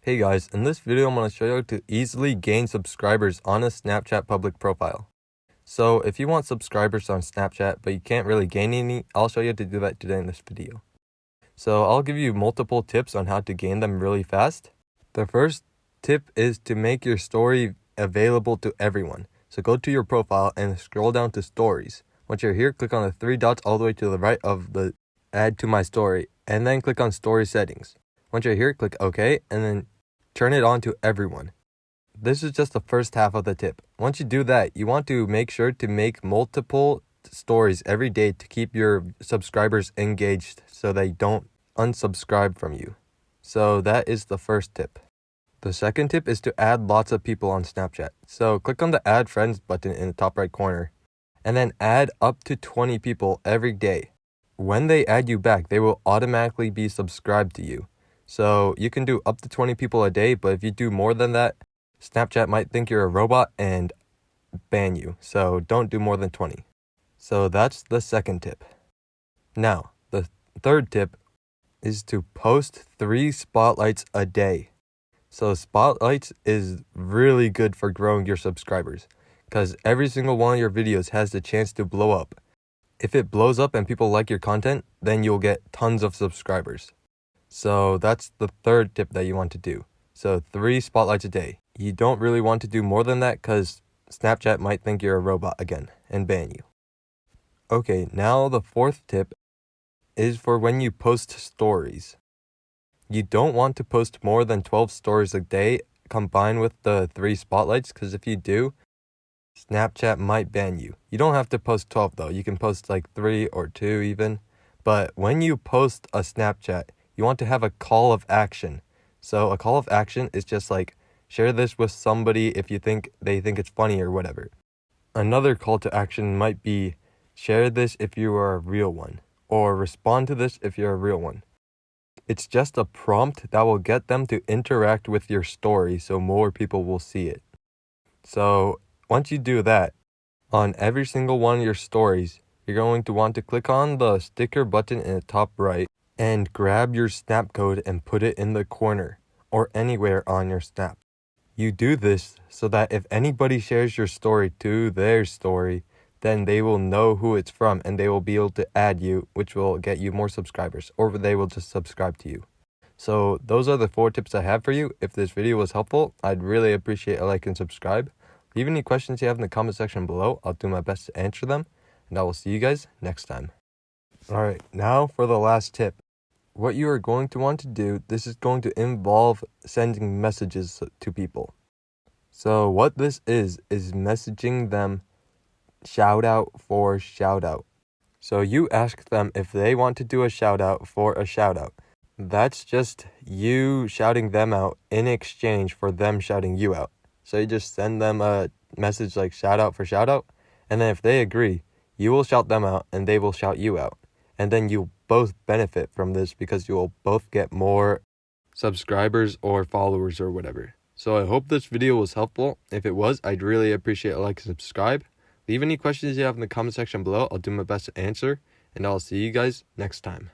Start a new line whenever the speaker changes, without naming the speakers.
Hey guys, in this video I'm going to show you how to easily gain subscribers on a Snapchat public profile. So if you want subscribers on Snapchat but you can't really gain any, I'll show you how to do that today in this video. So I'll give you multiple tips on how to gain them really fast. The first tip is to make your story available to everyone. So go to your profile and scroll down to stories. Once you're here, click on the three dots all the way to the right of the add to my story and then click on story settings. Once you're here, click OK, and then turn it on to everyone. This is just the first half of the tip. Once you do that, you want to make sure to make multiple stories every day to keep your subscribers engaged so they don't unsubscribe from you. So that is the first tip. The second tip is to add lots of people on Snapchat. So click on the Add Friends button in the top right corner and then add up to 20 people every day. When they add you back, they will automatically be subscribed to you. So you can do up to 20 people a day, but if you do more than that, Snapchat might think you're a robot and ban you. So don't do more than 20. So that's the second tip. Now, the third tip is to post 3 spotlights a day. So spotlights is really good for growing your subscribers because every single one of your videos has the chance to blow up. If it blows up and people like your content, then you'll get tons of subscribers. So that's the third tip that you want to do. So 3 spotlights a day. You don't really want to do more than that because Snapchat might think you're a robot again and ban you. Okay, now the fourth tip is for when you post stories. You don't want to post more than 12 stories a day combined with the 3 spotlights because if you do, Snapchat might ban you. You don't have to post 12 though. You can post like 3 or 2 even. But when you post a Snapchat, you want to have a call of action. So a call of action is just like, share this with somebody if they think it's funny or whatever. Another call to action might be, share this if you are a real one, or respond to this if you're a real one. It's just a prompt that will get them to interact with your story so more people will see it. So once you do that, on every single one of your stories, you're going to want to click on the sticker button in the top right and grab your snap code and put it in the corner or anywhere on your snap. You do this so that if anybody shares your story to their story, then they will know who it's from and they will be able to add you, which will get you more subscribers, or they will just subscribe to you. So those are the 4 tips I have for you. If this video was helpful, I'd really appreciate a like and subscribe. Leave any questions you have in the comment section below. I'll do my best to answer them, and I will see you guys next time. Alright, now for the last tip. What you are going to want to do, this is going to involve sending messages to people. So what this is messaging them shout out for shout out. So you ask them if they want to do a shout out for a shout out. That's just you shouting them out in exchange for them shouting you out. So you just send them a message like shout out for shout out, and then if they agree, you will shout them out and they will shout you out. And then you both benefit from this because you will both get more subscribers or followers or whatever. So I hope this video was helpful. If it was, I'd really appreciate a like and subscribe. Leave any questions you have in the comment section below. I'll do my best to answer, and I'll see you guys next time.